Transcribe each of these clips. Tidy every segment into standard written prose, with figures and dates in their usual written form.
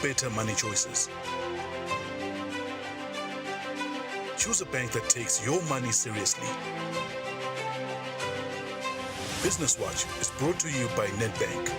better money choices. Choose a bank that takes your money seriously. Business Watch is brought to you by Nedbank.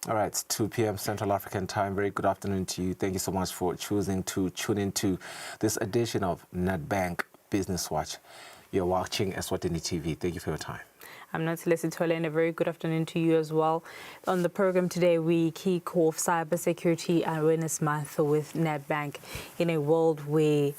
All right, it's 2 p.m. Central African time. Very good afternoon to you. Thank you so much for choosing to tune into this edition of Nedbank Business Watch. You're watching Eswatini TV. Thank you for your time. I'm Natalie Sitole, and a very good afternoon to you as well. On the program today, we kick off Cybersecurity Awareness Month with Nedbank in a world where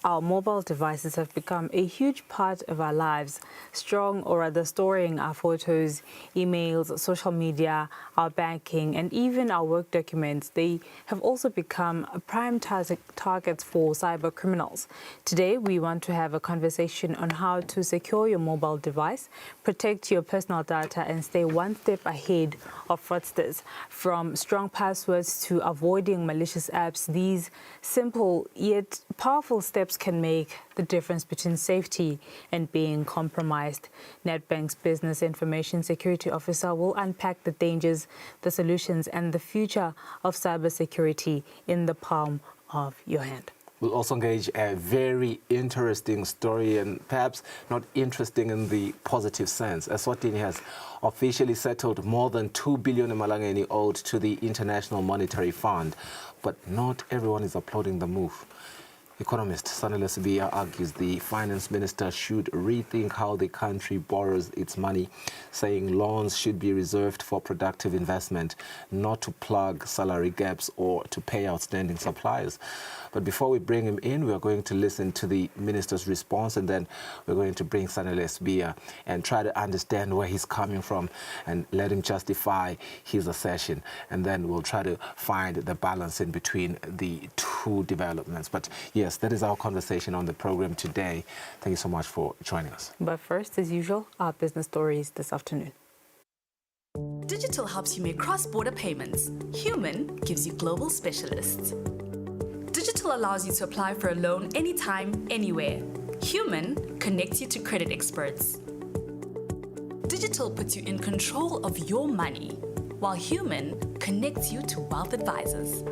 our mobile devices have become a huge part of our lives, storing our photos, emails, social media, our banking, and even our work documents. They have also become prime targets for cyber criminals. Today, we want to have a conversation on how to secure your mobile device, protect your personal data, and stay one step ahead of fraudsters. From strong passwords to avoiding malicious apps, these simple yet powerful steps can make the difference between safety and being compromised. Nedbank's Business Information Security Officer will unpack the dangers, the solutions, and the future of cybersecurity in the palm of your hand. We'll also engage a very interesting story, and perhaps not interesting in the positive sense. Eswatini has officially settled more than 2 billion emalangeni owed to the International Monetary Fund, but not everyone is applauding the move. Economist Sanele Sibiya argues the finance minister should rethink how the country borrows its money, saying loans should be reserved for productive investment, not to plug salary gaps or to pay outstanding suppliers. But before we bring him in, we are going to listen to the minister's response, and then we're going to bring Sanele Sibiya and try to understand where he's coming from and let him justify his assertion. And then we'll try to find the balance in between the two developments. But yes, that is our conversation on the program today. Thank you so much for joining us. But first, as usual, our business stories this afternoon. Digital helps you make cross-border payments. Human gives you global specialists. Digital allows you to apply for a loan anytime, anywhere. Human connects you to credit experts. Digital puts you in control of your money, while Human connects you to wealth advisors.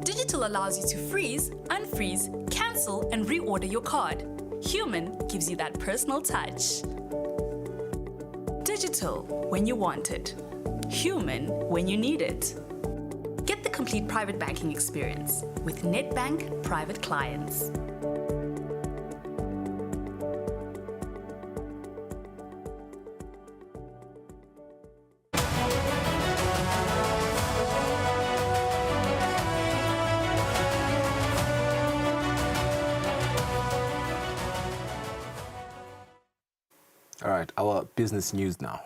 Digital allows you to freeze, unfreeze, cancel, and reorder your card. Human gives you that personal touch. Digital when you want it. Human when you need it. Get the complete private banking experience with Nedbank Private Clients. All right, our business news now.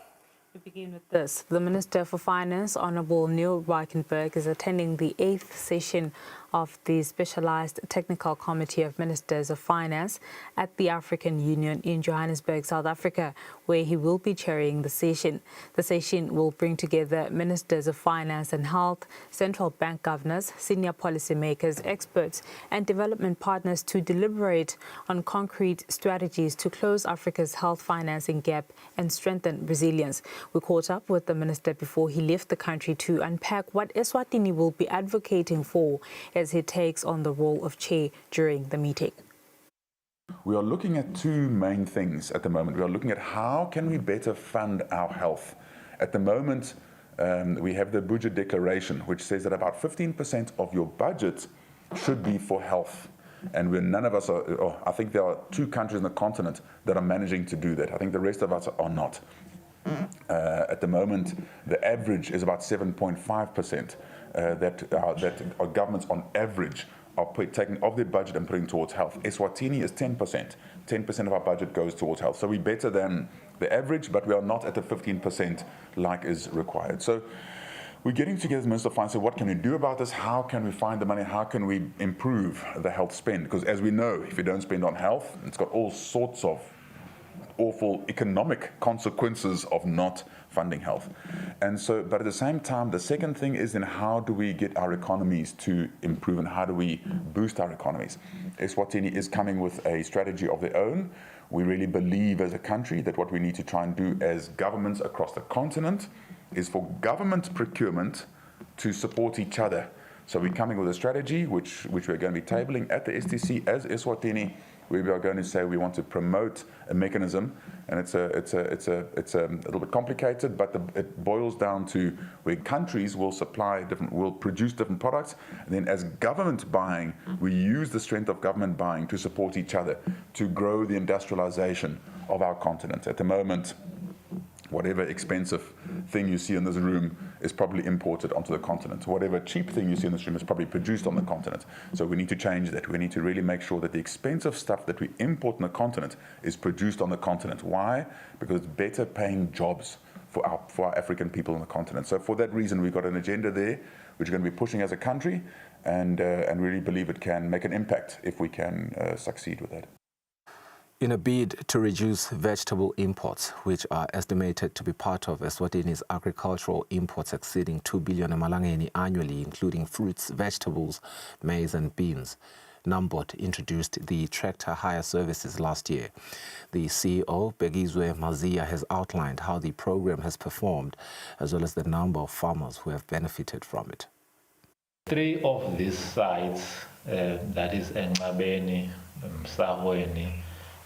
We begin with this. The Minister for Finance, Honourable Neil Reichenberg, is attending the 8th session of the Specialized Technical Committee of Ministers of Finance at the African Union in Johannesburg, South Africa, where he will be chairing the session. The session will bring together Ministers of Finance and Health, central bank governors, senior policymakers, experts and development partners to deliberate on concrete strategies to close Africa's health financing gap and strengthen resilience. We caught up with the minister before he left the country to unpack what Eswatini will be advocating for as he takes on the role of chair during the meeting. We are looking at two main things at the moment. We are looking at how can we better fund our health. At the moment, we have the budget declaration, which says that about 15% of your budget should be for health. And none of us are, I think there are 2 countries on the continent that are managing to do that. I think the rest of us are not. At the moment, the average is about 7.5%. That our governments on average are taking of their budget and putting towards health. Eswatini is 10%. 10% of our budget goes towards health. So we're better than the average, but we are not at the 15% like is required. So we're getting together as Minister of Finance, so what can we do about this? How can we find the money? How can we improve the health spend? Because as we know, if you don't spend on health, it's got all sorts of awful economic consequences of not funding health. And so, but at the same time, the second thing is then how do we get our economies to improve and how do we boost our economies? Eswatini is coming with a strategy of their own. We really believe as a country that what we need to try and do as governments across the continent is for government procurement to support each other. So we're coming with a strategy which we're going to be tabling at the STC as Eswatini. We are going to say we want to promote a mechanism, and it's a little bit complicated, but it boils down to where countries will will produce different products, and then as government buying, we use the strength of government buying to support each other to grow the industrialization of our continent. At the moment, whatever expensive thing you see in this room is probably imported onto the continent. Whatever cheap thing you see in this room is probably produced on the continent. So we need to change that. We need to really make sure that the expensive stuff that we import on the continent is produced on the continent. Why? Because it's better paying jobs for our African people on the continent. So for that reason, we've got an agenda there, which we're going to be pushing as a country, and really believe it can make an impact if we can succeed with that. In a bid to reduce vegetable imports, which are estimated to be part of Eswatini's agricultural imports exceeding 2 billion emalangeni annually, including fruits, vegetables, maize and beans, Numbot introduced the tractor hire services last year. The CEO, Begizwe Mazia, has outlined how the program has performed, as well as the number of farmers who have benefited from it. 3 of these sites, that is Enqabeni, Msabweni,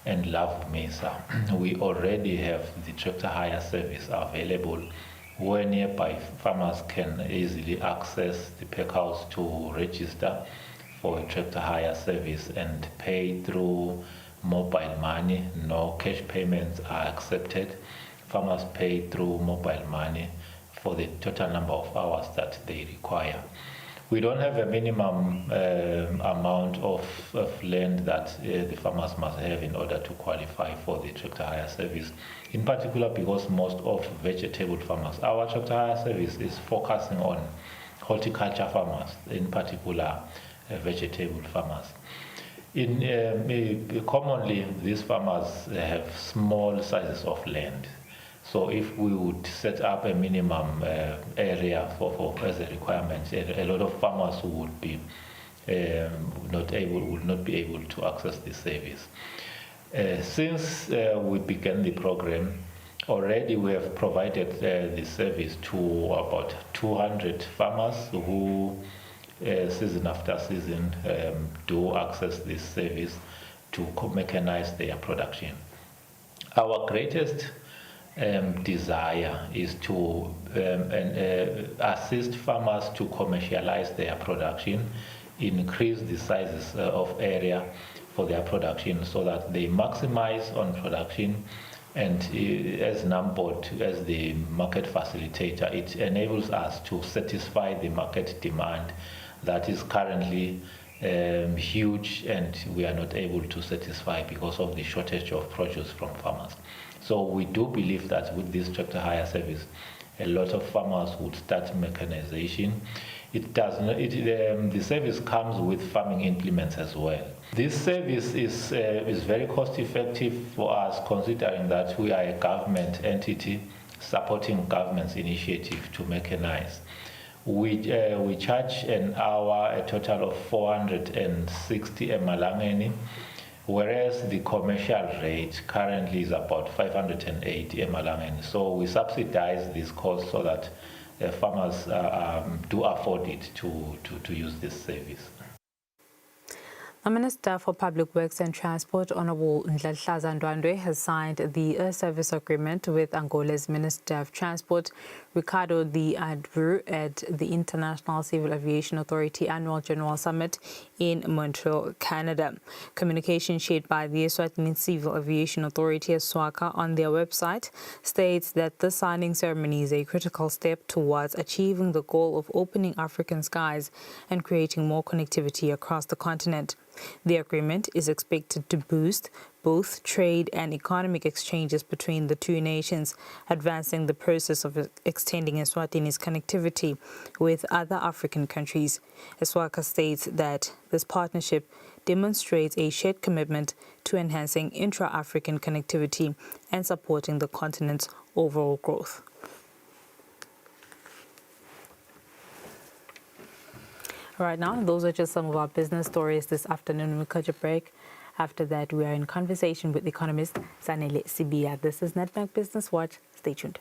and Love Mesa, we already have the tractor hire service available where nearby farmers can easily access the pack house to register for a tractor hire service and pay through mobile money. No cash payments are accepted. Farmers pay through mobile money for the total number of hours that they require. We don't have a minimum amount of land that the farmers must have in order to qualify for the tractor hire service, in particular because most of vegetable farmers. Our tractor hire service is focusing on horticulture farmers, in particular vegetable farmers. Commonly, these farmers have small sizes of land. So if we would set up a minimum area for as a requirement, a lot of farmers would be would not be able to access this service. Since we began the program, already we have provided the service to about 200 farmers who, season after season, do access this service to mechanize their production. Our greatest desire is to assist farmers to commercialize their production, increase the sizes of area for their production so that they maximize on production, and as Numbot, as the market facilitator, it enables us to satisfy the market demand that is currently huge and we are not able to satisfy because of the shortage of produce from farmers. So we do believe that with this tractor hire service, a lot of farmers would start mechanization. It does not. The service comes with farming implements as well. This service is very cost-effective for us, considering that we are a government entity supporting government's initiative to mechanize. We charge an hour a total of 460 emalangeni. Whereas the commercial rate currently is about 580 emalangeni. So we subsidize this cost so that farmers do afford it to use this service. The Minister for Public Works and Transport, Honorable Ndlahlaza Ndwandwe, has signed the air service agreement with Angola's Minister of Transport, Ricardo de Adru, at the International Civil Aviation Authority Annual General Summit in Montreal, Canada. Communication shared by the Eswatini Civil Aviation Authority, SWACA, on their website states that the signing ceremony is a critical step towards achieving the goal of opening African skies and creating more connectivity across the continent. The agreement is expected to boost both both trade and economic exchanges between the two nations, advancing the process of extending Eswatini's connectivity with other African countries. Eswaka states that this partnership demonstrates a shared commitment to enhancing intra-African connectivity and supporting the continent's overall growth. Right now, those are just some of our business stories this afternoon. We'll catch a break. After that, we are in conversation with economist Zanele Sibiya. This is Nedbank Business Watch. Stay tuned.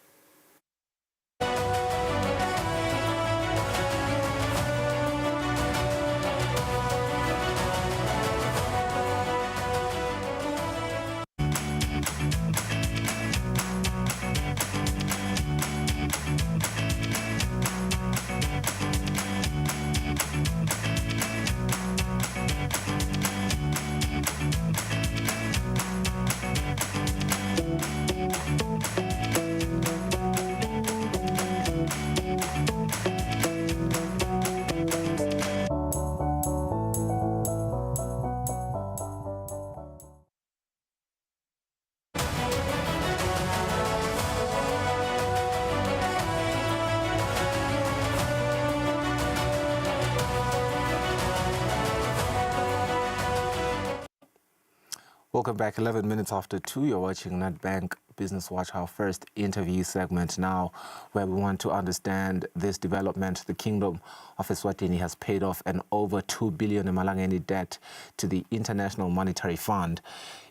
Welcome back. 11 minutes after 2, you're watching Nedbank Business Watch, our first interview segment now, where we want to understand this development. The Kingdom of Eswatini has paid off an over 2 billion emalangeni debt to the International Monetary Fund.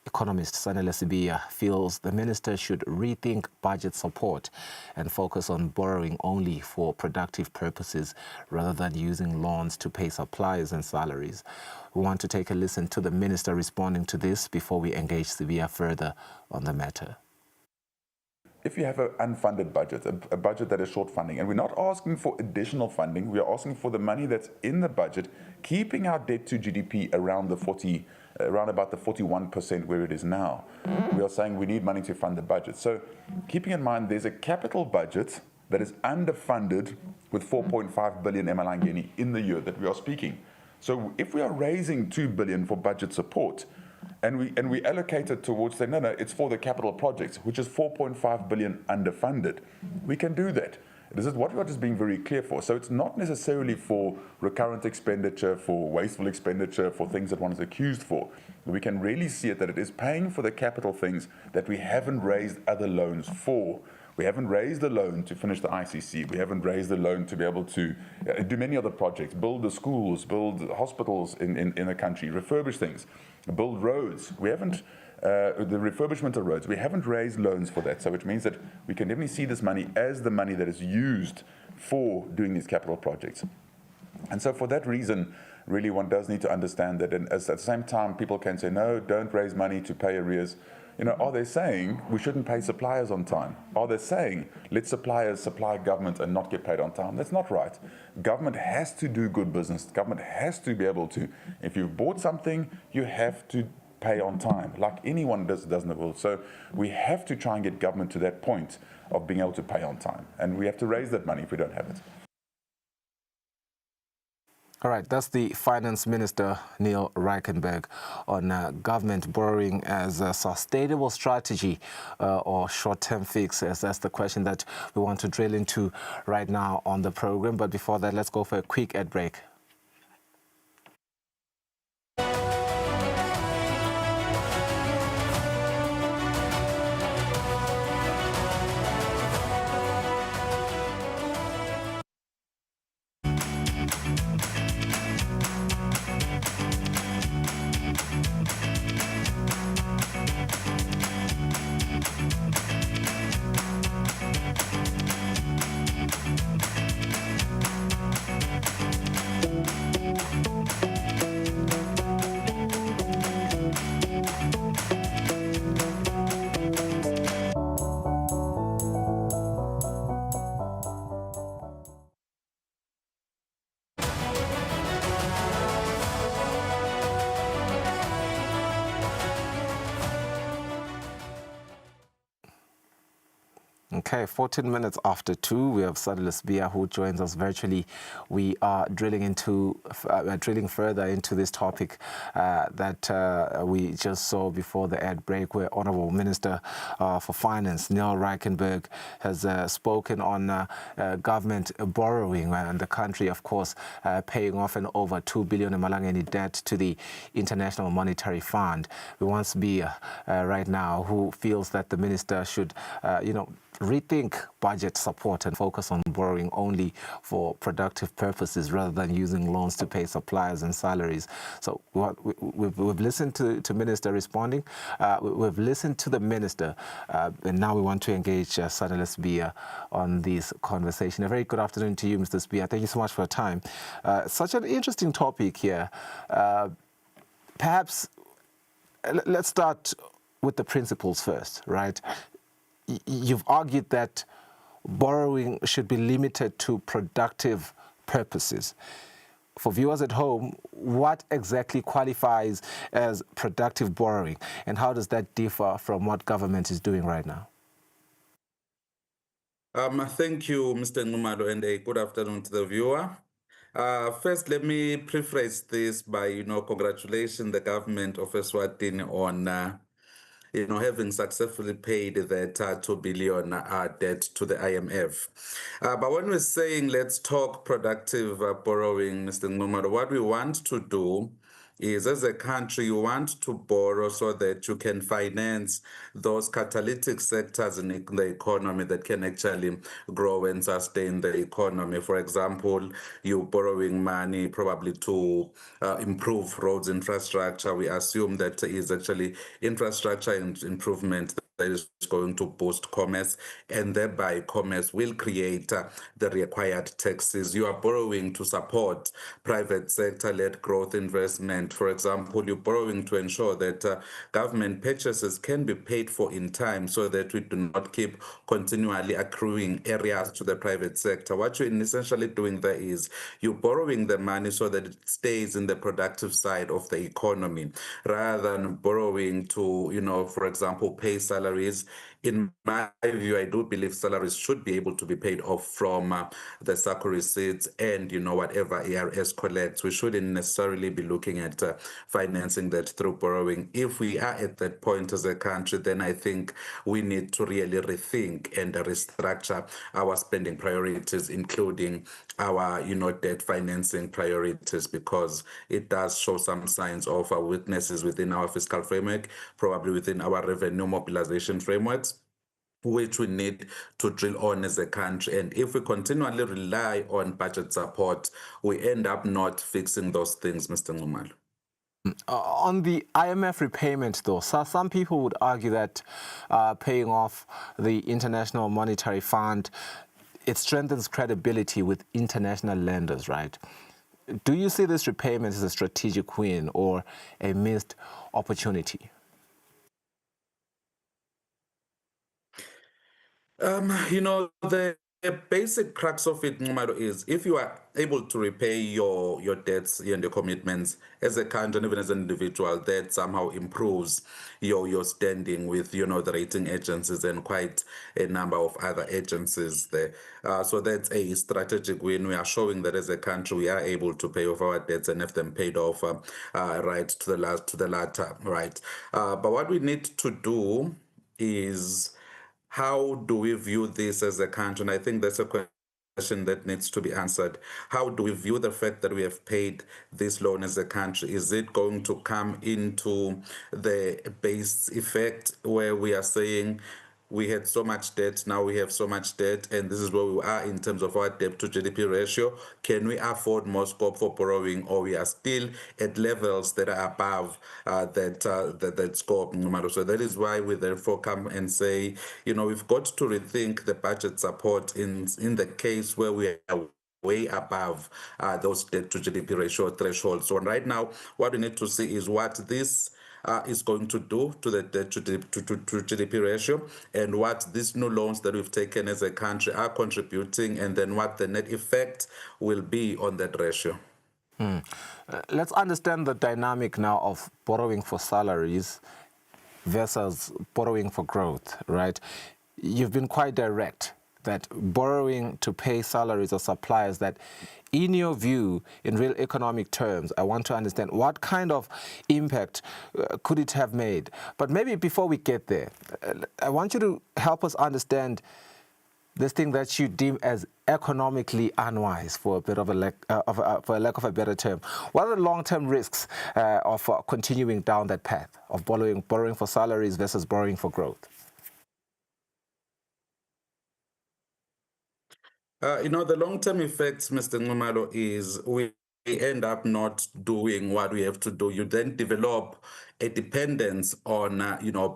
Economist Zanele Sibiya feels the minister should rethink budget support and focus on borrowing only for productive purposes rather than using loans to pay suppliers and salaries. We want to take a listen to the minister responding to this before we engage Sibiya further on the matter. If you have an unfunded budget, a budget that is short funding, and we're not asking for additional funding, we are asking for the money that's in the budget, keeping our debt to GDP around about the 41% where it is now. We are saying we need money to fund the budget. So keeping in mind there's a capital budget that is underfunded with 4.5 billion emalangeni in the year that we are speaking. So if we are raising 2 billion for budget support, and we allocate it towards saying, no, it's for the capital projects, which is 4.5 billion underfunded, we can do that. This is what we are just being very clear for. So it's not necessarily for recurrent expenditure, for wasteful expenditure, for things that one is accused for. We can really see it that it is paying for the capital things that we haven't raised other loans for. We haven't raised the loan to finish the ICC. We haven't raised the loan to be able to do many other projects, build the schools, build hospitals in the country, refurbish things, build roads. We haven't, the refurbishment of roads, we haven't raised loans for that. So which means that we can definitely see this money as the money that is used for doing these capital projects. And so for that reason, really one does need to understand that, and at the same time people can say, no, don't raise money to pay arrears. You know, are they saying we shouldn't pay suppliers on time? Are they saying let suppliers supply government and not get paid on time? That's not right. Government has to do good business. Government has to be able to, if you've bought something, you have to pay on time, like anyone does in the world. So we have to try and get government to that point of being able to pay on time. And we have to raise that money if we don't have it. All right, that's the Finance Minister, Neil Reichenberg, on government borrowing as a sustainable strategy or short-term fix, as that's the question that we want to drill into right now on the program. But before that, let's go for a quick ad break. Okay, 14 minutes after 2, we have Sadile Sibia who joins us virtually. We are drilling further into this topic that we just saw before the ad break, where Honourable Minister for Finance, Neil Reichenberg, has spoken on government borrowing and the country, of course, paying off an over 2 billion Malangeni debt to the International Monetary Fund. We want Sibia right now, who feels that the minister should, rethink budget support and focus on borrowing only for productive purposes rather than using loans to pay suppliers and salaries. So we've listened to Minister responding. We've listened to the Minister, and now we want to engage Sadile Sibia on this conversation. A very good afternoon to you, Mr. Sibia. Thank you so much for your time. Such an interesting topic here. Perhaps let's start with the principles first, right? You've argued that borrowing should be limited to productive purposes. For viewers at home, what exactly qualifies as productive borrowing, and how does that differ from what government is doing right now? Thank you, Mr. Ngumalo, and a good afternoon to the viewer. First, let me preface this by, congratulating the government of Eswatini on having successfully paid that 2 billion debt to the IMF. But when we're saying let's talk productive borrowing, Mr. Ngumalo, what we want to do is, as a country, you want to borrow so that you can finance those catalytic sectors in the economy that can actually grow and sustain the economy. For example, you're borrowing money probably to improve roads infrastructure. We assume that is actually infrastructure improvement that is going to boost commerce, and thereby commerce will create the required taxes. You are borrowing to support private sector-led growth investment. For example, you're borrowing to ensure that government purchases can be paid for in time so that we do not keep continually accruing areas to the private sector. What you're essentially doing there is you're borrowing the money so that it stays in the productive side of the economy, rather than borrowing to, for example, pay salaries. In my view, I do believe salaries should be able to be paid off from the SACCO receipts and, whatever ARS collects. We shouldn't necessarily be looking at financing that through borrowing. If we are at that point as a country, then I think we need to really rethink and restructure our spending priorities, including our, debt financing priorities, because it does show some signs of weaknesses within our fiscal framework, probably within our revenue mobilization frameworks, which we need to drill on as a country. And if we continually rely on budget support, we end up not fixing those things, Mr. Ngumalo. On the IMF repayment, though, some people would argue that paying off the International Monetary Fund, it strengthens credibility with international lenders, right? Do you see this repayment as a strategic win or a missed opportunity? The basic crux of it, Ngumalo, is if you are able to repay your debts and your commitments as a country and even as an individual, that somehow improves your standing with, the rating agencies and quite a number of other agencies there. So that's a strategic win. We are showing that as a country, we are able to pay off our debts and have them paid off right to the latter, right? But what we need to do is, how do we view this as a country? And I think that's a question that needs to be answered. How do we view the fact that we have paid this loan as a country? Is it going to come into the base effect where we are saying we had so much debt, now we have so much debt, and this is where we are in terms of our debt to GDP ratio? Can we afford more scope for borrowing, or we are still at levels that are above that scope? So that is why we therefore come and say, we've got to rethink the budget support in the case where we are way above those debt to GDP ratio thresholds. So right now, what we need to see is what this is going to do to the debt to GDP ratio, and what these new loans that we've taken as a country are contributing, and then what the net effect will be on that ratio. Let's understand the dynamic now of borrowing for salaries versus borrowing for growth, right? you've been quite direct that borrowing to pay salaries of suppliers, that in your view, in real economic terms, I want to understand what kind of impact could it have made. But maybe before we get there, I want you to help us understand this thing that you deem as economically unwise, for a bit of for a lack of a better term. What are the long-term risks of continuing down that path of borrowing for salaries versus borrowing for growth? The long-term effects, Mr. Ngumalo, is we end up not doing what we have to do. You then develop a dependence on,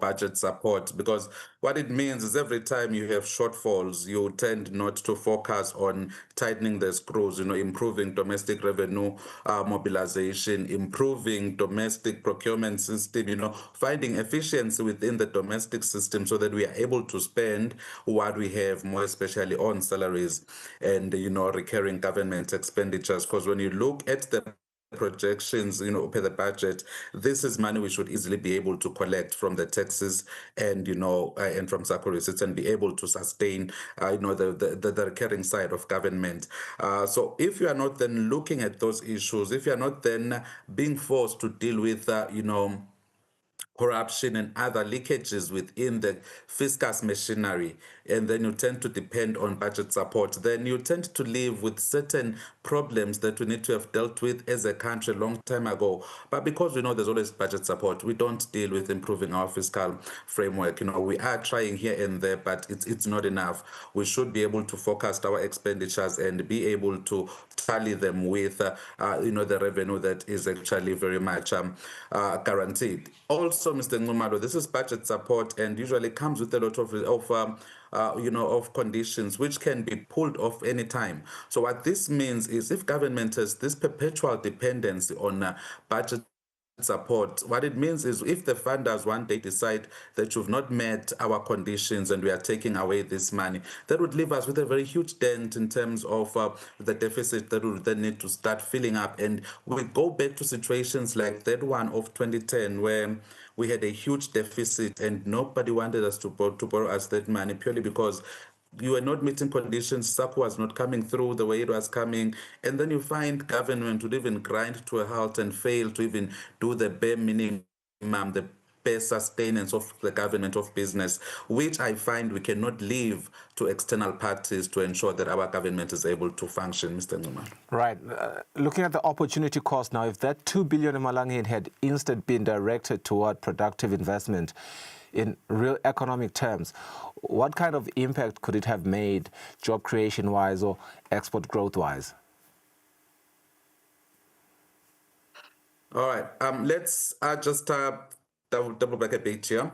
budget support, because what it means is every time you have shortfalls, you tend not to focus on tightening the screws, improving domestic revenue mobilization, improving domestic procurement system, finding efficiency within the domestic system so that we are able to spend what we have, more especially on salaries and, recurring government expenditures. Because when you look at the projections, per the budget, this is money we should easily be able to collect from the taxes and, and from SACCO receipts and be able to sustain, the recurring side of government. So if you are not then looking at those issues, if you are not then being forced to deal with, corruption and other leakages within the fiscal machinery, and then you tend to depend on budget support, then you tend to live with certain problems that we need to have dealt with as a country a long time ago. But because we know there's always budget support, we don't deal with improving our fiscal framework. We are trying here and there, but it's not enough. We should be able to forecast our expenditures and be able to tally them with, the revenue that is actually very much guaranteed. Also, Mr. Ngumalo, this is budget support and usually comes with a lot of conditions which can be pulled off any time. So what this means is if government has this perpetual dependency on budget support, what it means is if the funders one day decide that you've not met our conditions and we are taking away this money, that would leave us with a very huge dent in terms of the deficit that we would then need to start filling up. And we go back to situations like that one of 2010 where we had a huge deficit and nobody wanted us to borrow us that money purely because you were not meeting conditions, SACCO was not coming through the way it was coming, and then you find government would even grind to a halt and fail to even do the bare minimum, the bare sustenance of the government of business, which I find we cannot leave to external parties to ensure that our government is able to function, Mr. Numa. Right. Looking at the opportunity cost now, if that 2 billion Malangeni had instead been directed toward productive investment in real economic terms, what kind of impact could it have made job creation-wise or export growth-wise? All right. Let's just double back a bit here.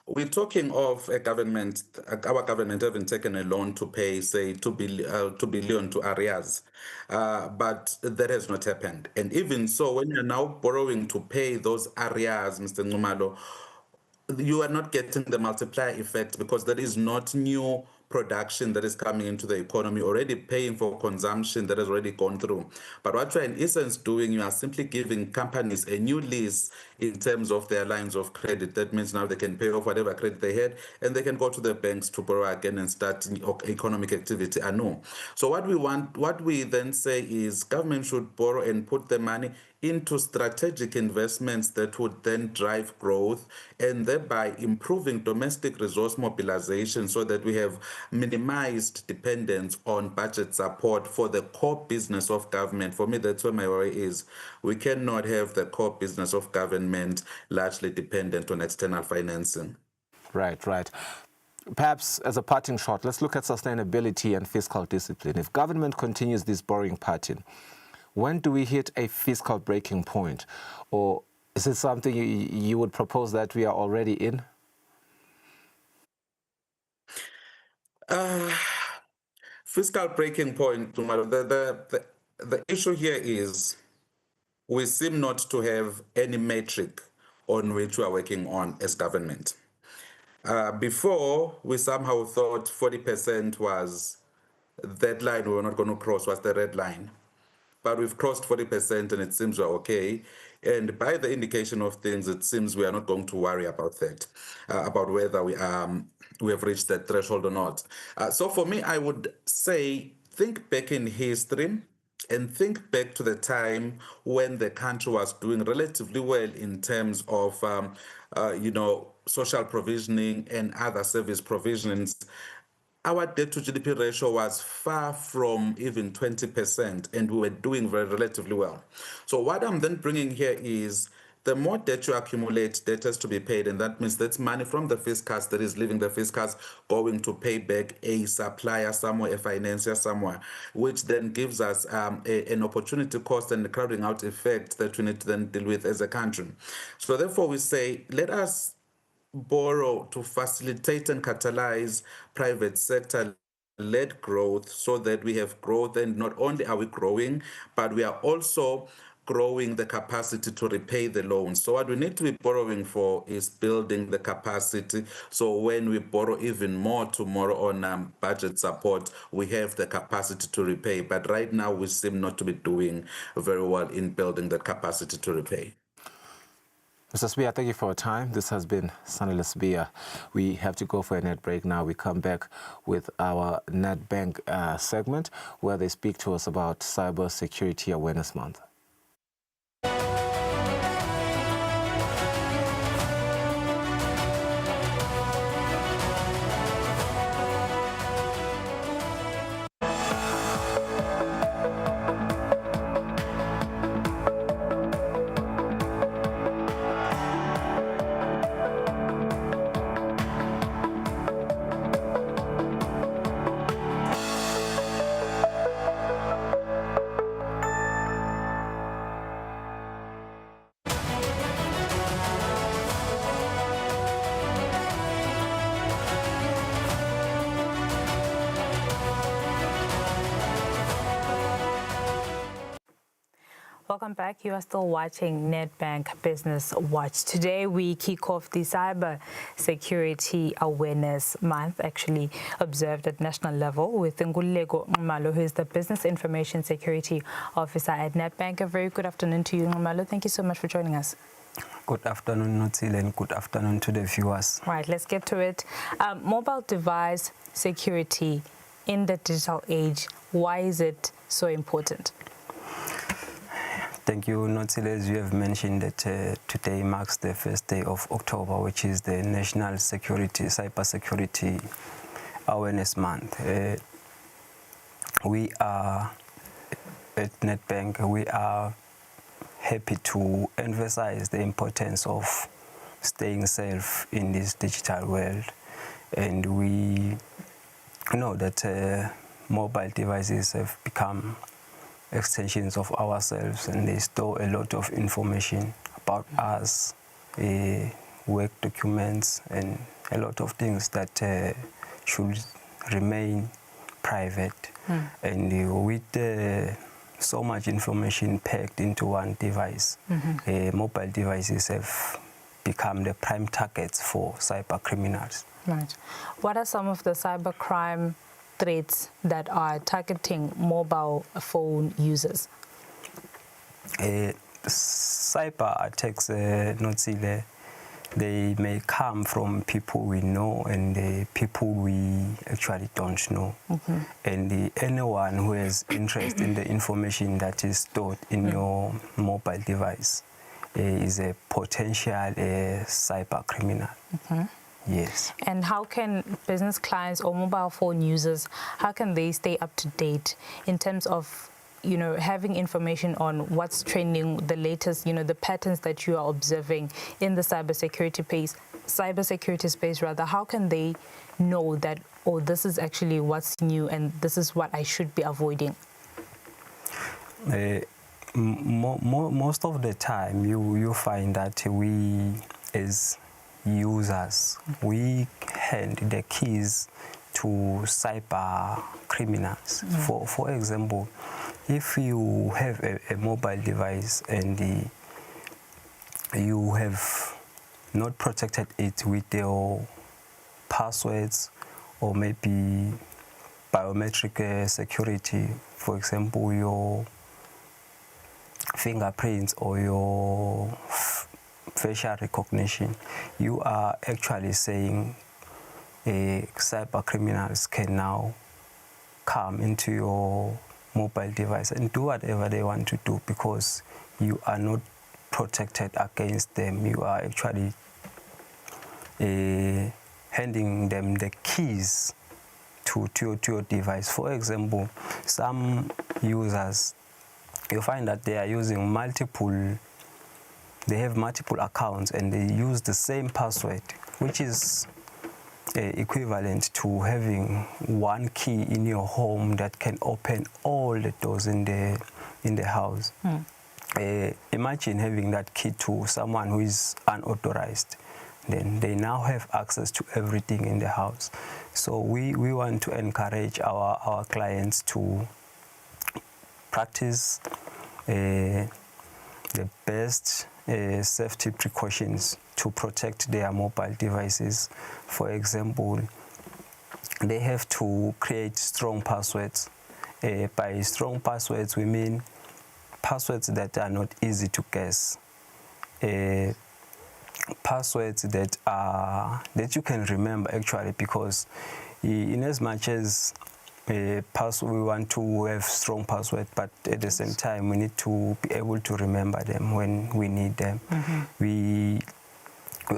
We're talking of a government, our government having taken a loan to pay, say, 2 billion to arrears, but that has not happened. And even so, when you're now borrowing to pay those arrears, Mr. Ngumalo, you are not getting the multiplier effect because there is not new production that is coming into the economy, already paying for consumption that has already gone through. But what you're in essence doing, you are simply giving companies a new lease in terms of their lines of credit. That means now they can pay off whatever credit they had and they can go to the banks to borrow again and start economic activity anew. So what we then say is government should borrow and put the money into strategic investments that would then drive growth and thereby improving domestic resource mobilization so that we have minimized dependence on budget support for the core business of government. For me, that's where my worry is. We cannot have the core business of government largely dependent on external financing. Right. Perhaps as a parting shot, let's look at sustainability and fiscal discipline. If government continues this borrowing pattern, when do we hit a fiscal breaking point? Or is it something you would propose that we are already in? Fiscal breaking point, the issue here is we seem not to have any metric on which we are working on as government. Before, we somehow thought 40% was that line we were not going to cross, was the red line. but we've crossed 40% and it seems we're okay. And by the indication of things, it seems we are not going to worry about that, about whether we have reached that threshold or not. So for me, I would say think back in history and think back to the time when the country was doing relatively well in terms of, social provisioning and other service provisions. Our debt to GDP ratio was far from even 20%, and we were doing very relatively well. So what I'm then bringing here is the more debt you accumulate, debt has to be paid, and that means that's money from the fiscus that is leaving the fiscus going to pay back a supplier somewhere, a financier somewhere, which then gives us an opportunity cost and the crowding out effect that we need to then deal with as a country. So therefore we say, let us borrow to facilitate and catalyze private sector led growth so that we have growth, and not only are we growing, but we are also growing the capacity to repay the loans. So what we need to be borrowing for is building the capacity. So when we borrow even more tomorrow on budget support, we have the capacity to repay. But right now we seem not to be doing very well in building the capacity to repay. Mr. Spear, thank you for your time. This has been Sanele Spear. We have to go for a net break now. We come back with our Nedbank segment where they speak to us about Cyber Security Awareness Month. Welcome back. You are still watching Nedbank Business Watch. Today we kick off the Cyber Security Awareness Month, actually observed at national level, with Ngulego Ngumalo, who is the Business Information Security Officer at Nedbank. A very good afternoon to you, Ngumalo. Thank you so much for joining us. Good afternoon, Notile, and good afternoon to the viewers. Right, let's get to it. Mobile device security in the digital age, why is it so important? Thank you, Notile. As you have mentioned that today marks the first day of October, which is the National Cyber Security Awareness Month. We are at Nedbank, we are happy to emphasize the importance of staying safe in this digital world. And we know that mobile devices have become extensions of ourselves, and they store a lot of information about us, work documents, and a lot of things that should remain private. And with so much information packed into one device, mobile devices have become the prime targets for cyber criminals. Right. What are some of the cybercrime threats that are targeting mobile phone users? Cyber attacks, Notile, they may come from people we know and people we actually don't know. And anyone who has interest in the information that is stored in your mobile device is a potential cyber criminal. Yes. And how can business clients or mobile phone users, how can they stay up to date in terms of, having information on what's trending, the latest, the patterns that you are observing in the cybersecurity space rather? How can they know that, oh, this is actually what's new and this is what I should be avoiding? Most of the time you find that we as users, we hand the keys to cyber criminals. For example, if you have a mobile device and you have not protected it with your passwords or maybe biometric security, for example, your fingerprints or your facial recognition, you are actually saying cyber criminals can now come into your mobile device and do whatever they want to do, because you are not protected against them. You are actually handing them the keys to your device. For example, some users, you find that they are using they have multiple accounts and they use the same password, which is equivalent to having one key in your home that can open all the doors in the house. Imagine having that key to someone who is unauthorized. Then they now have access to everything in the house. So we want to encourage our clients to practice the best safety precautions to protect their mobile devices. For example, they have to create strong passwords. By strong passwords, we mean passwords that are not easy to guess. Passwords that you can remember actually, because in as much as we want to have strong passwords, but at the same time we need to be able to remember them when we need them. We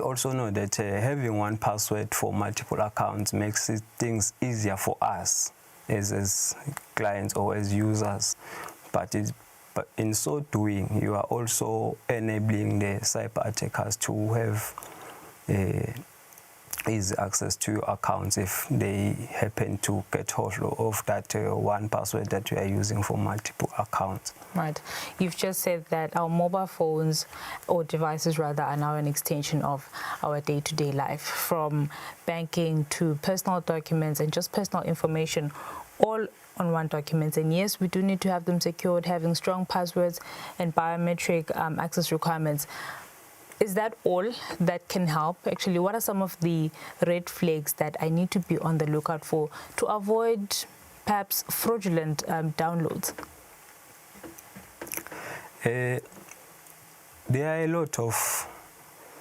also know that having one password for multiple accounts makes things easier for us as clients or as users, but in so doing, you are also enabling the cyber attackers to have easy access to your accounts if they happen to get hold of that one password that you are using for multiple accounts. Right. You've just said that our mobile phones, or devices rather, are now an extension of our day-to-day life, from banking to personal documents and just personal information, all on one document. And yes, we do need to have them secured, having strong passwords and biometric access requirements. Is that all that can help? Actually, what are some of the red flags that I need to be on the lookout for to avoid perhaps fraudulent downloads? There are a lot of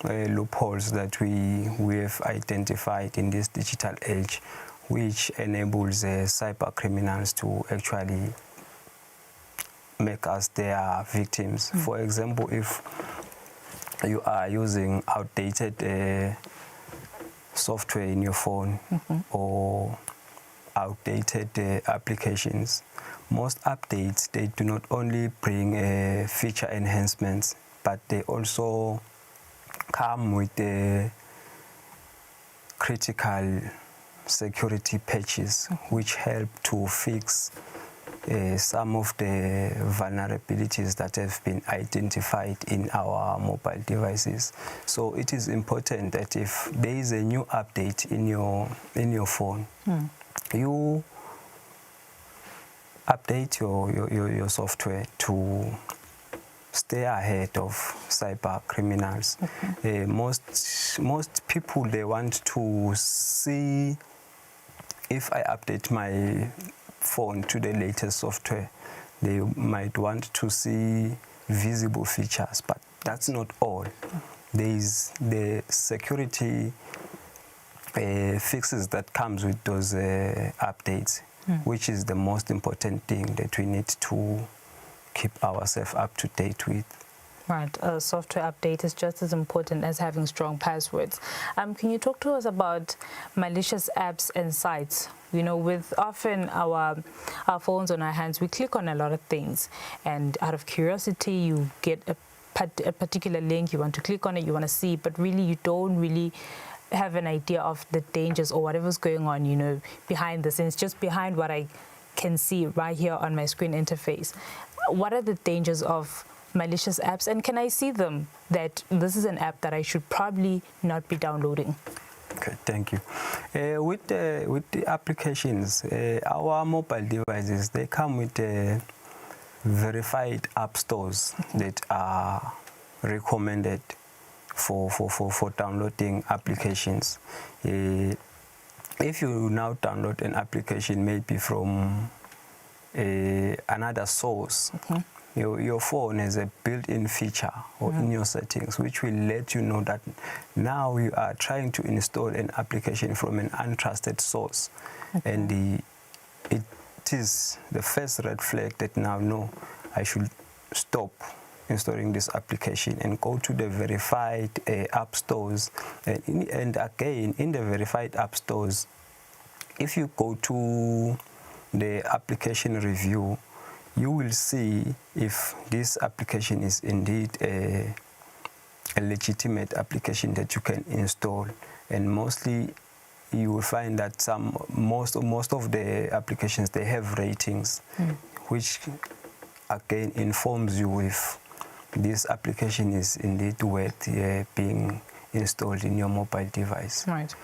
loopholes that we have identified in this digital age, which enables cyber criminals to actually make us their victims. For example, if you are using outdated software in your phone or outdated applications, most updates, they do not only bring feature enhancements, but they also come with critical security patches, which help to fix some of the vulnerabilities that have been identified in our mobile devices. So it is important that if there is a new update in your phone, you update your software to stay ahead of cyber criminals. Most people, they want to see, if I update my phone to the latest software, they might want to see visible features, but that's not all. There is the security fixes that comes with those updates, which is the most important thing that we need to keep ourselves up to date with. Right, a software update is just as important as having strong passwords. Can you talk to us about malicious apps and sites? You know, with often our phones on our hands, we click on a lot of things, and out of curiosity, you get a particular link, you want to click on it, you want to see, but really you don't really have an idea of the dangers or whatever's going on, you know, behind the scenes, just behind what I can see right here on my screen interface. What are the dangers of malicious apps, and can I see them that this is an app that I should probably not be downloading? Okay, thank you. With the applications, our mobile devices, they come with verified app stores that are recommended for downloading applications. If you now download an application maybe from another source, your phone has a built-in feature or in your settings which will let you know that now you are trying to install an application from an untrusted source. And it is the first red flag that now, no, I should stop installing this application and go to the verified app stores. And again, in the verified app stores, if you go to the application review, you will see if this application is indeed a legitimate application that you can install. And mostly you will find that most of the applications, they have ratings, which again informs you if this application is indeed worth being installed in your mobile device. Right.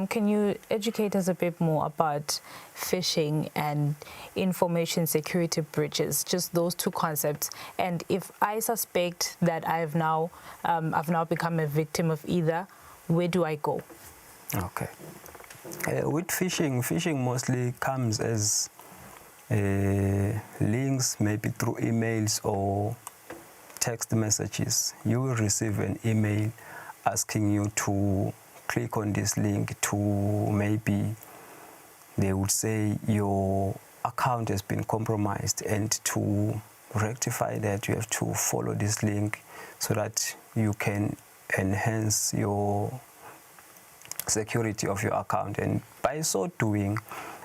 Can you educate us a bit more about phishing and information security breaches, just those two concepts? And if I suspect that I've now become a victim of either, where do I go? Okay. With phishing mostly comes as links, maybe through emails or text messages. You will receive an email asking you to click on this link to, maybe they would say your account has been compromised, and to rectify that you have to follow this link so that you can enhance your security of your account. And by so doing,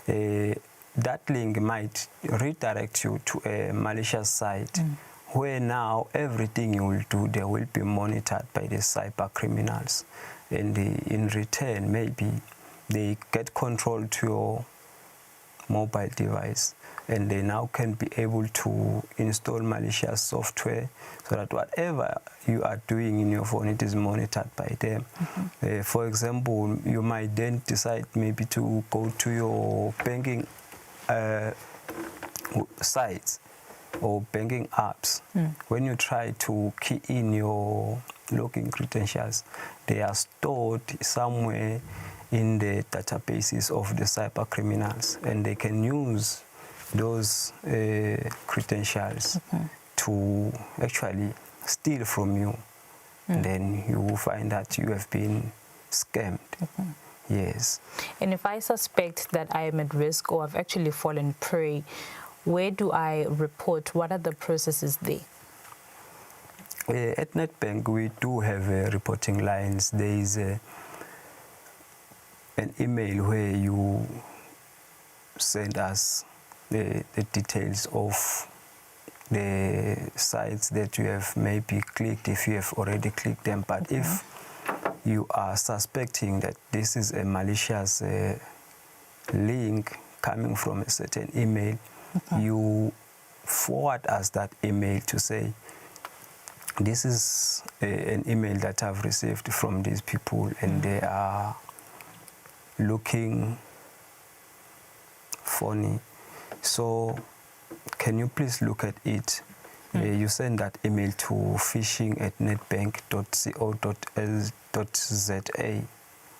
that link might redirect you to a malicious site where now everything you will do, they will be monitored by the cyber criminals. And in return, maybe they get control to your mobile device, and they now can be able to install malicious software so that whatever you are doing in your phone, it is monitored by them. For example, you might then decide maybe to go to your banking sites or banking apps. When you try to key in your login credentials, they are stored somewhere in the databases of the cyber criminals, and they can use those credentials to actually steal from you. And then you will find that you have been scammed. Yes. And if I suspect that I am at risk or I've actually fallen prey, where do I report? What are the processes there? At Nedbank, we do have reporting lines. There is an email where you send us the details of the sites that you have maybe clicked, if you have already clicked them. But if you are suspecting that this is a malicious link coming from a certain email, you forward us that email to say, this is an email that I've received from these people, and they are looking funny. So can you please look at it? You send that email to phishing@nedbank.co.za,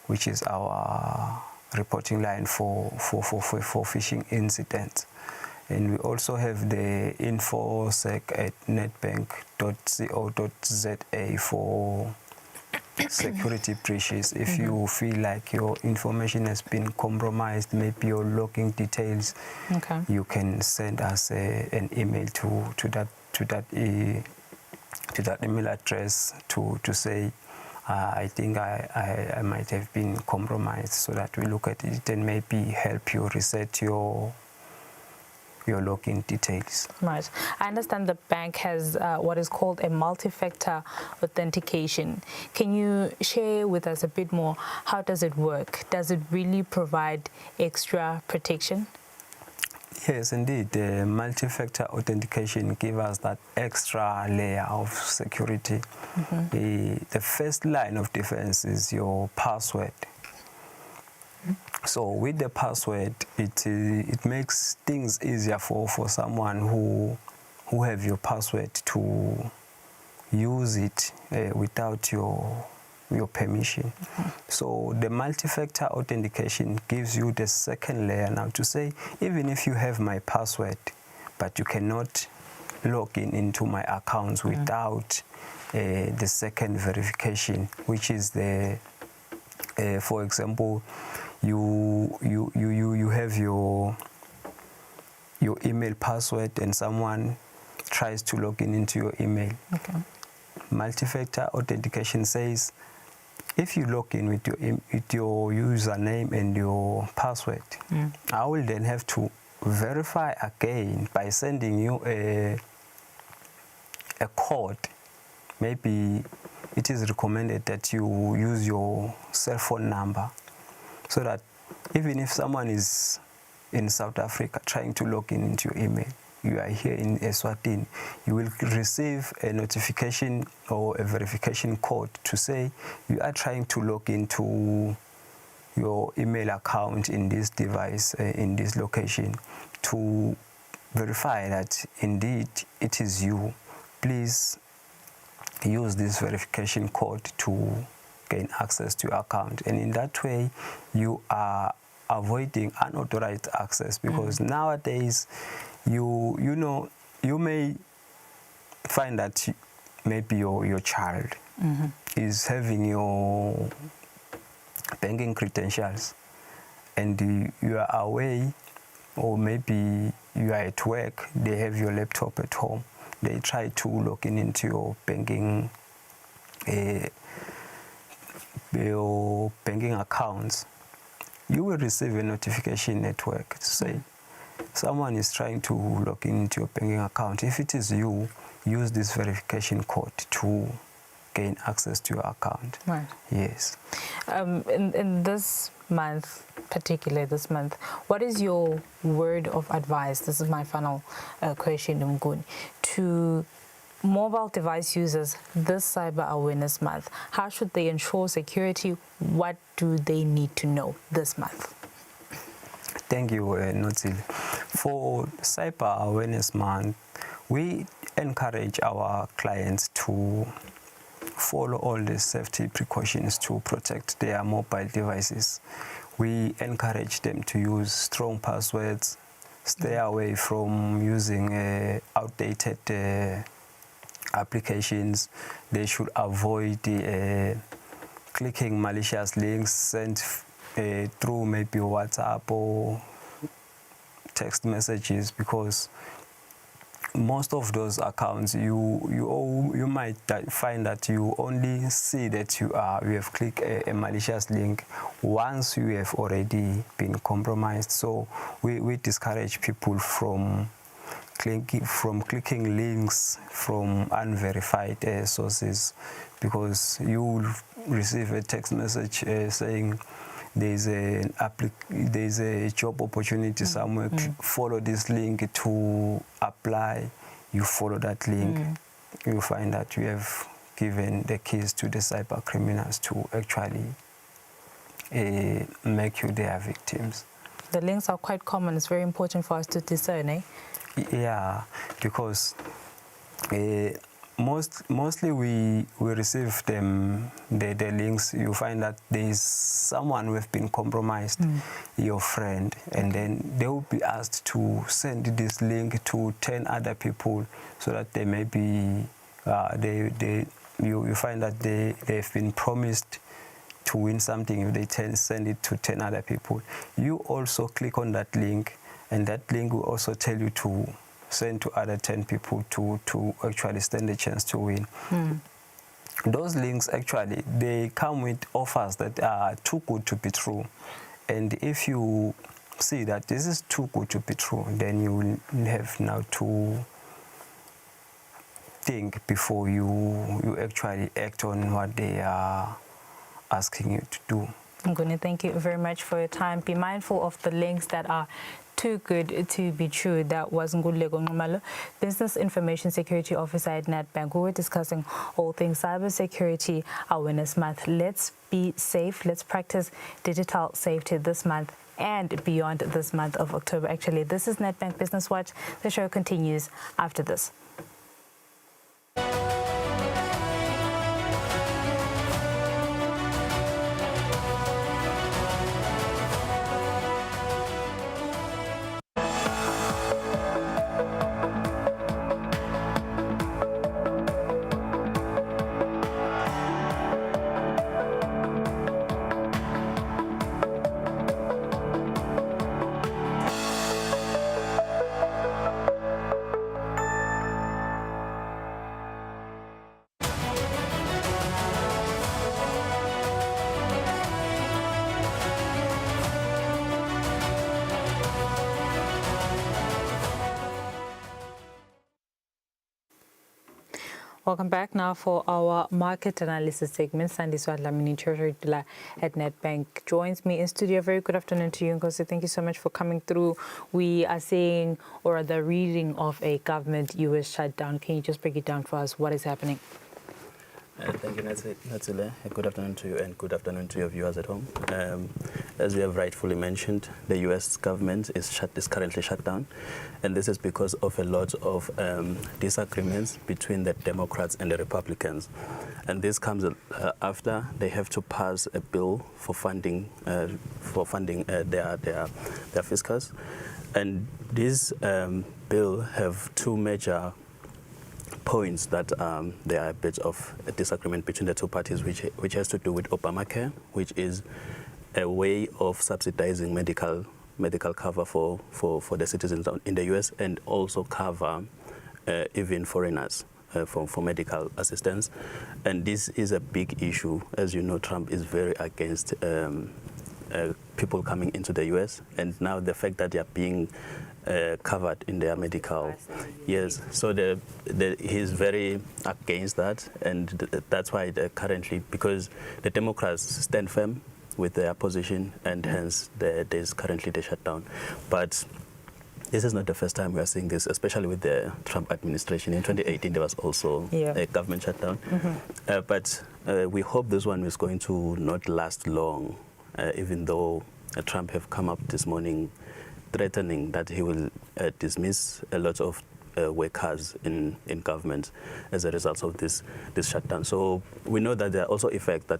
which is our reporting line for phishing incidents. And we also have the infosec@nedbank.co.za for security breaches. If you feel like your information has been compromised, maybe your login details, you can send us an email to that email address to say, I think I might have been compromised, so that we look at it and maybe help you reset your login details. Right. I understand the bank has what is called a multi-factor authentication. Can you share with us a bit more? How does it work? Does it really provide extra protection? Yes, indeed. The multi-factor authentication gives us that extra layer of security. The first line of defense is your password. So with the password, it makes things easier for someone who have your password to use it without your permission. So the multi-factor authentication gives you the second layer now to say, even if you have my password, but you cannot log into my accounts without the second verification, which is the, for example, you have your email password and someone tries to log into your email. Okay. Multi-factor authentication says if you log in with your username and your password, I will then have to verify again by sending you a code. Maybe it is recommended that you use your cell phone number, so that even if someone is in South Africa trying to log in into your email, you are here in Eswatini, you will receive a notification or a verification code to say you are trying to log into your email account in this device, in this location, to verify that indeed it is you. Please use this verification code to gain access to your account. And in that way, you are avoiding unauthorized access, because nowadays, you know, you may find that maybe your child is having your banking credentials, and you are away, or maybe you are at work, they have your laptop at home, they try to log into your banking accounts. You will receive a notification at work to say someone is trying to log into your banking account. If it is you, use this verification code to gain access to your account. Right. Yes. In this month, particularly this month, what is your word of advice? This is my final question, Mnguni, to mobile device users this Cyber Awareness Month. How should they ensure security? What do they need to know this month? Thank you, Notsil. For Cyber Awareness Month, we encourage our clients to follow all the safety precautions to protect their mobile devices. We encourage them to use strong passwords, stay away from using outdated applications. They should avoid clicking malicious links sent through maybe WhatsApp or text messages, because most of those accounts you might find that you only see that you have clicked a malicious link once you have already been compromised. So we discourage people from clicking links from unverified sources, because you will receive a text message saying there's a job opportunity somewhere. Follow this link to apply. You follow that link, you find that you have given the keys to the cyber criminals to actually make you their victims. The links are quite common. It's very important for us to discern, eh? Yeah, because mostly we receive them, the links. You find that there is someone who have been compromised, your friend, and then they will be asked to send this link to 10 other people, so that they may be you find that they've been promised to win something if they send it to 10 other people. You also click on that link, and that link will also tell you to send to other 10 people to actually stand a chance to win. Those links, actually, they come with offers that are too good to be true. And if you see that this is too good to be true, then you will have now to think before you actually act on what they are asking you to do. Mnguni, thank you very much for your time. Be mindful of the links that are too good to be true. That was Ngulego Nxumalo, Business Information Security Officer at Nedbank. We were discussing all things Cybersecurity Awareness Month. Let's be safe. Let's practice digital safety this month and beyond this month of October. Actually, this is Nedbank Business Watch. The show continues after this. Welcome back now for our market analysis segment. Sandy Swadlamini, Treasury Dealer at Nedbank, joins me in studio. Very good afternoon to you, Nkosi. Thank you so much for coming through. We are seeing, or rather reading of a government US shutdown. Can you just break it down for us? What is happening? Thank you, Natsile. Good afternoon to you and good afternoon to your viewers at home. As you have rightfully mentioned, the U.S. government is currently shut down, and this is because of a lot of disagreements between the Democrats and the Republicans. And this comes after they have to pass a bill for funding their fiscus. And this bill have two major points that there are a bit of a disagreement between the two parties, which has to do with Obamacare, which is a way of subsidizing medical cover for the citizens in the U.S. and also cover even foreigners for medical assistance. And this is a big issue. As you know, Trump is very against people coming into the U.S. and now the fact that they are being covered in their medical. Yes, so he's very against that, and that's why currently, because the Democrats stand firm with their position, and hence there's currently the shutdown. But this is not the first time we are seeing this, especially with the Trump administration. In 2018, there was also a government shutdown. But we hope this one is going to not last long, even though Trump have come up this morning threatening that he will dismiss a lot of workers in government as a result of this shutdown. So we know that there are also effects that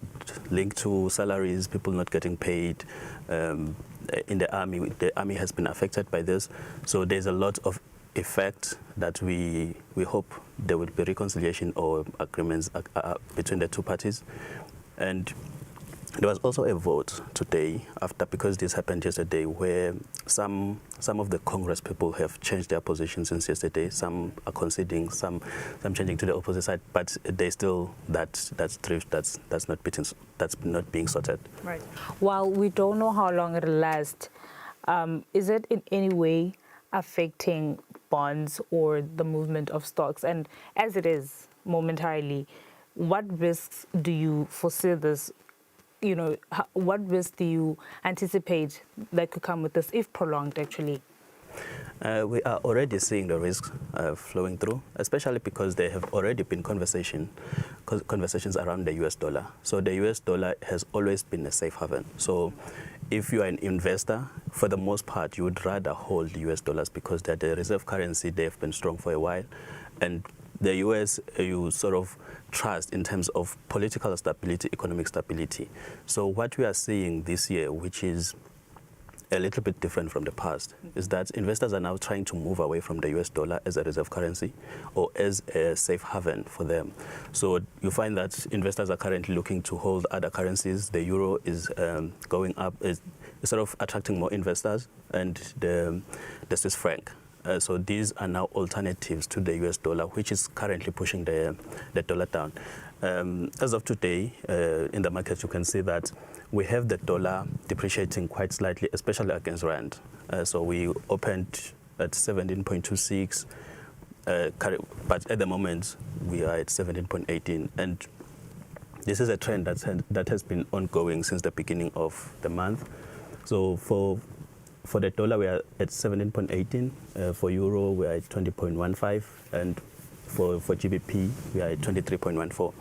link to salaries, people not getting paid. In the army has been affected by this. So there's a lot of effect that we hope there will be reconciliation or agreements between the two parties. And there was also a vote today, because this happened yesterday, where some of the Congress people have changed their position since yesterday. Some are conceding, some changing to the opposite side, but there's still that's not being sorted. Right. While we don't know how long it'll last, is it in any way affecting bonds or the movement of stocks? And as it is momentarily, what risks do you foresee this? You know, what risks do you anticipate that could come with this if prolonged, actually? We are already seeing the risks flowing through, especially because there have already been conversations around the US dollar. So the US dollar has always been a safe haven. So if you are an investor, for the most part, you would rather hold US dollars because they're the reserve currency. They've been strong for a while. And the US, you sort of trust in terms of political stability, economic stability. So what we are seeing this year, which is a little bit different from the past, is that investors are now trying to move away from the US dollar as a reserve currency or as a safe haven for them. So you find that investors are currently looking to hold other currencies. The euro is going up, is sort of attracting more investors, and the Swiss franc. So these are now alternatives to the US dollar, which is currently pushing the dollar down. As of today, in the market, you can see that we have the dollar depreciating quite slightly, especially against rand. So we opened at 17.26, but at the moment we are at 17.18. And this is a trend that has been ongoing since the beginning of the month. So for the dollar, we are at 17.18. For euro, we are at 20.15. And for GBP, we are at 23.14.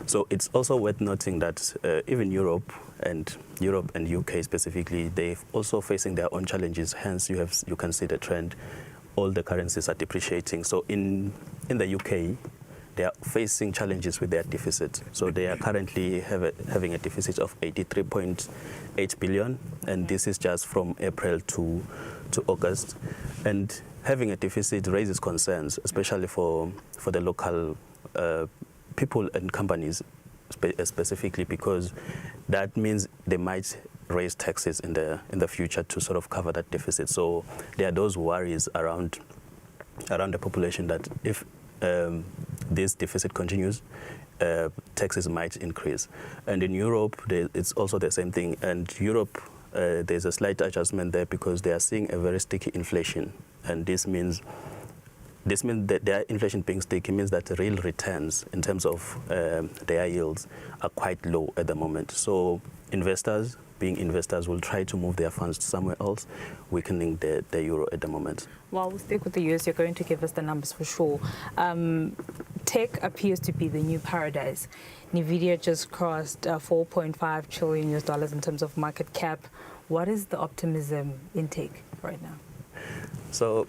So it's also worth noting that even Europe and UK specifically, they're also facing their own challenges. Hence, you can see the trend. All the currencies are depreciating. So in the UK, they are facing challenges with their deficit. So they are currently having a deficit of 83.8 billion, and this is just from April to August. And having a deficit raises concerns, especially for the local people and companies specifically, because that means they might raise taxes in the future to sort of cover that deficit. So there are those worries around the population that if this deficit continues, taxes might increase. And in Europe, it's also the same thing. And Europe, there's a slight adjustment there because they are seeing a very sticky inflation. And this means this means that their inflation being sticky means that the real returns in terms of their yields are quite low at the moment. So investors, being investors, will try to move their funds somewhere else, weakening the euro at the moment. Well, we'll stick with the US. You're going to give us the numbers for sure. Tech appears to be the new paradise. Nvidia just crossed $4.5 trillion in terms of market cap. What is the optimism intake right now? So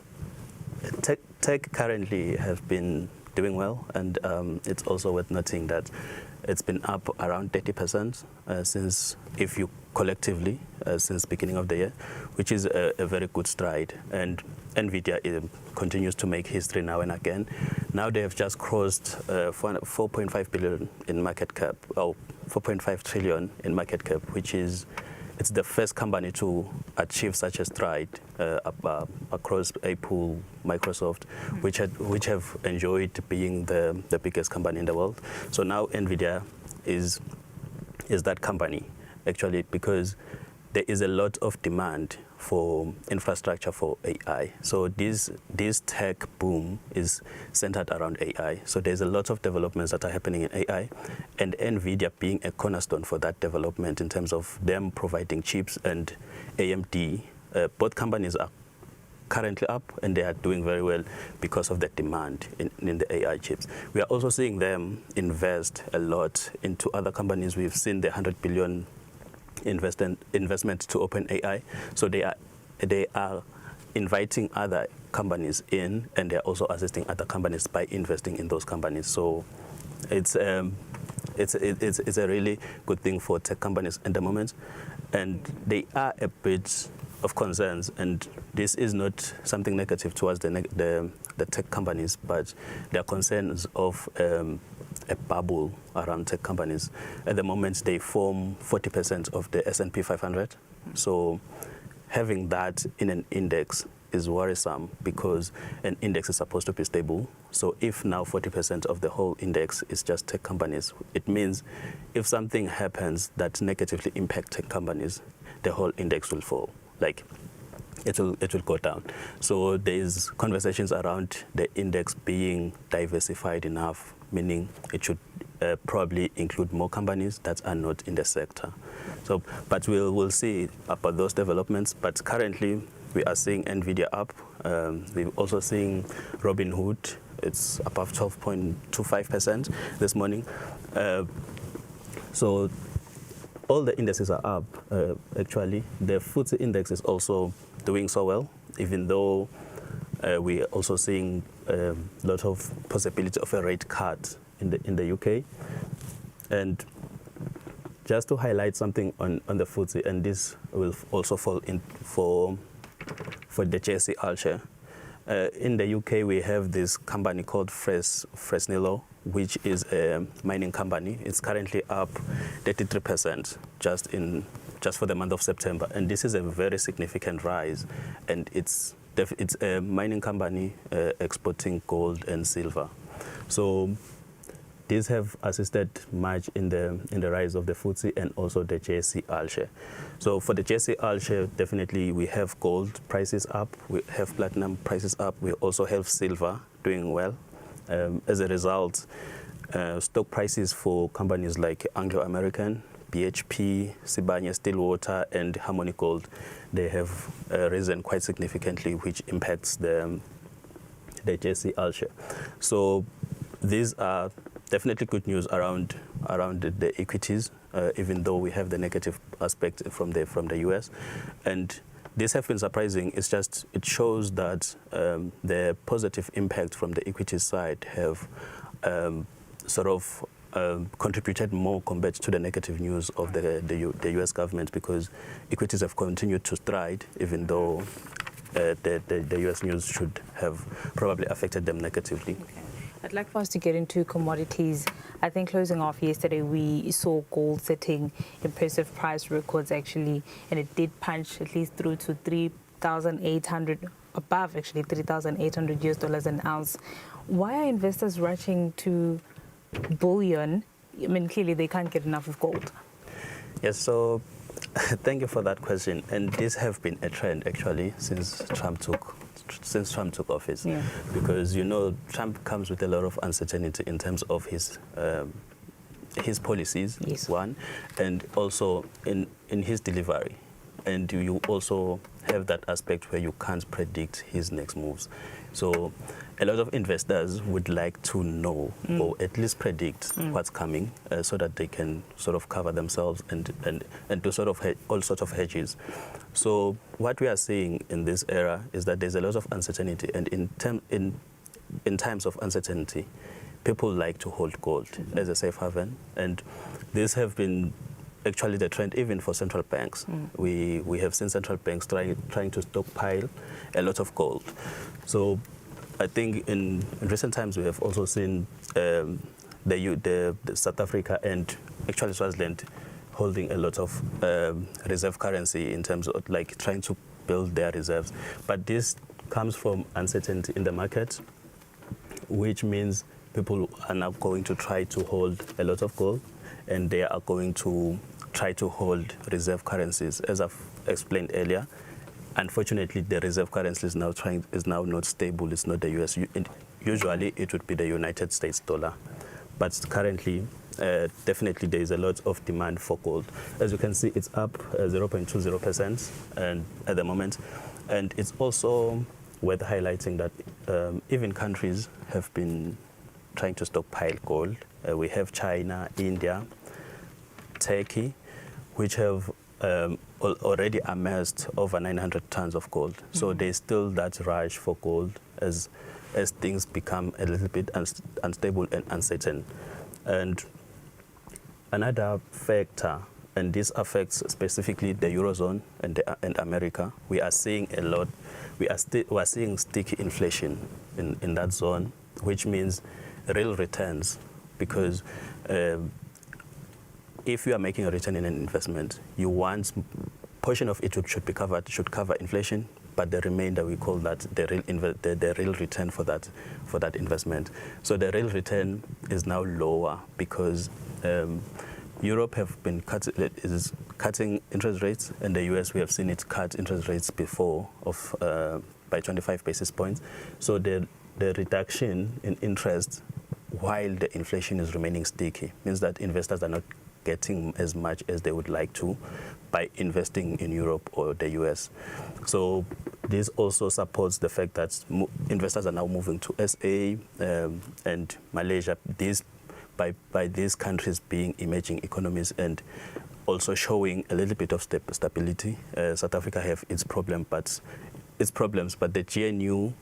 tech currently has been doing well, and it's also worth noting that it's been up around 30% since, if you collectively, since beginning of the year, which is a very good stride. And Nvidia continues to make history now and again. Now they have just crossed 4.5 billion in market cap, or 4.5 trillion in market cap, which is, it's the first company to achieve such a stride across Apple, Microsoft, which have enjoyed being the biggest company in the world. So now Nvidia is that company, actually, because there is a lot of demand for infrastructure for AI. So this tech boom is centered around AI. So there's a lot of developments that are happening in AI, and Nvidia being a cornerstone for that development in terms of them providing chips, and AMD. Both companies are currently up, and they are doing very well because of the demand in the AI chips. We are also seeing them invest a lot into other companies. We've seen the 100 billion investment to OpenAI. So they are inviting other companies in, and they're also assisting other companies by investing in those companies. So it's a really good thing for tech companies at the moment, and they are a bit of concerns, and this is not something negative towards the tech companies, but there are concerns of a bubble around tech companies. At the moment, they form 40% of the S&P 500. So having that in an index is worrisome, because an index is supposed to be stable. So if now 40% of the whole index is just tech companies, it means if something happens that negatively impacts tech companies, the whole index will fall. Like, it will go down. So there's conversations around the index being diversified enough, meaning it should probably include more companies that are not in the sector. So, but we'll see about those developments. But currently, we are seeing Nvidia up. We're also seeing Robinhood. It's above 12.25% this morning. So all the indices are up, actually. The FTSE index is also doing so well, even though we are also seeing a lot of possibility of a rate cut in the UK. And just to highlight something on the FTSE, and this will also fall in for the JSE All Share. In the UK, we have this company called Fresnillo, which is a mining company. It's currently up 33% just for the month of September, and this is a very significant rise. And it's a mining company exporting gold and silver. So these have assisted much in the rise of the FTSE and also the JSE All Share. So for the JSE All Share, definitely we have gold prices up, we have platinum prices up, we also have silver doing well. As a result, stock prices for companies like Anglo American, BHP, Sibanye Stillwater, and Harmony Gold, they have risen quite significantly, which impacts the JSE All Share. So these are definitely good news around the equities, even though we have the negative aspect from the US. And this has been surprising. It's just, it shows that the positive impact from the equities side have sort of contributed more compared to the negative news of the US government, because equities have continued to stride, even though the US news should have probably affected them negatively. Okay. I'd like for us to get into commodities. I think closing off yesterday, we saw gold setting impressive price records, actually, and it did punch at least through to 3,800, above actually $3,800 an ounce. Why are investors rushing to bullion? I mean, clearly they can't get enough of gold. Yes, so Thank you for that question. And this have been a trend actually since Trump took office, because Trump comes with a lot of uncertainty in terms of his policies, one, and also in his delivery. And you also have that aspect where you can't predict his next moves. So a lot of investors would like to know or at least predict what's coming so that they can sort of cover themselves and do sort of all sorts of hedges. So what we are seeing in this era is that there's a lot of uncertainty, and in times of uncertainty, people like to hold gold as a safe haven, and these have been actually the trend even for central banks. We have seen central banks trying to stockpile a lot of gold. So I think in recent times we have also seen the South Africa and actually Swaziland holding a lot of reserve currency in terms of like trying to build their reserves. But this comes from uncertainty in the market, which means people are now going to try to hold a lot of gold, and they are going to try to hold reserve currencies. As I've explained earlier, unfortunately, the reserve currency is now not stable. It's not the US. Usually, it would be the United States dollar, but currently, definitely there is a lot of demand for gold. As you can see, it's up 0.20% and at the moment, and it's also worth highlighting that even countries have been trying to stockpile gold. We have China, India, Turkey, which have already amassed over 900 tons of gold. So there's still that rush for gold as things become a little bit unstable and uncertain. And another factor, and this affects specifically the Eurozone and America, we are seeing a lot, we are seeing sticky inflation in that zone, which means real returns, because if you are making a return in an investment, you want portion of it should cover inflation, but the remainder, we call that the real return for that investment. So the real return is now lower because Europe is cutting interest rates, and the US, we have seen it cut interest rates before by 25 basis points. So the reduction in interest while the inflation is remaining sticky means that investors are not getting as much as they would like to by investing in Europe or the US. So this also supports the fact that investors are now moving to SA and Malaysia, by these countries being emerging economies and also showing a little bit of stability. South Africa have its problems, but the GNU,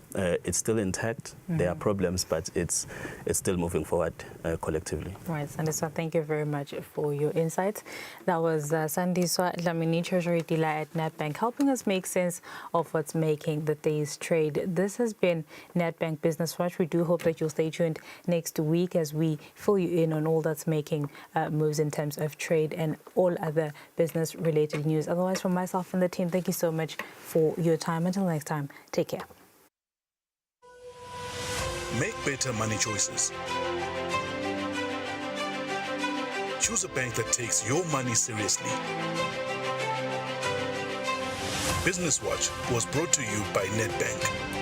it's still intact. There are problems, but it's still moving forward collectively. Right, Sandiswa, thank you very much for your insights. That was Sandiswa Dlamini, Treasury Dealer at Nedbank, helping us make sense of what's making the day's trade. This has been Nedbank Business Watch. We do hope that you'll stay tuned next week as we fill you in on all that's making moves in terms of trade and all other business-related news. Otherwise, from myself and the team, thank you so much for your time. Until next time, take care. Make better money choices. Choose a bank that takes your money seriously. Business Watch was brought to you by Nedbank.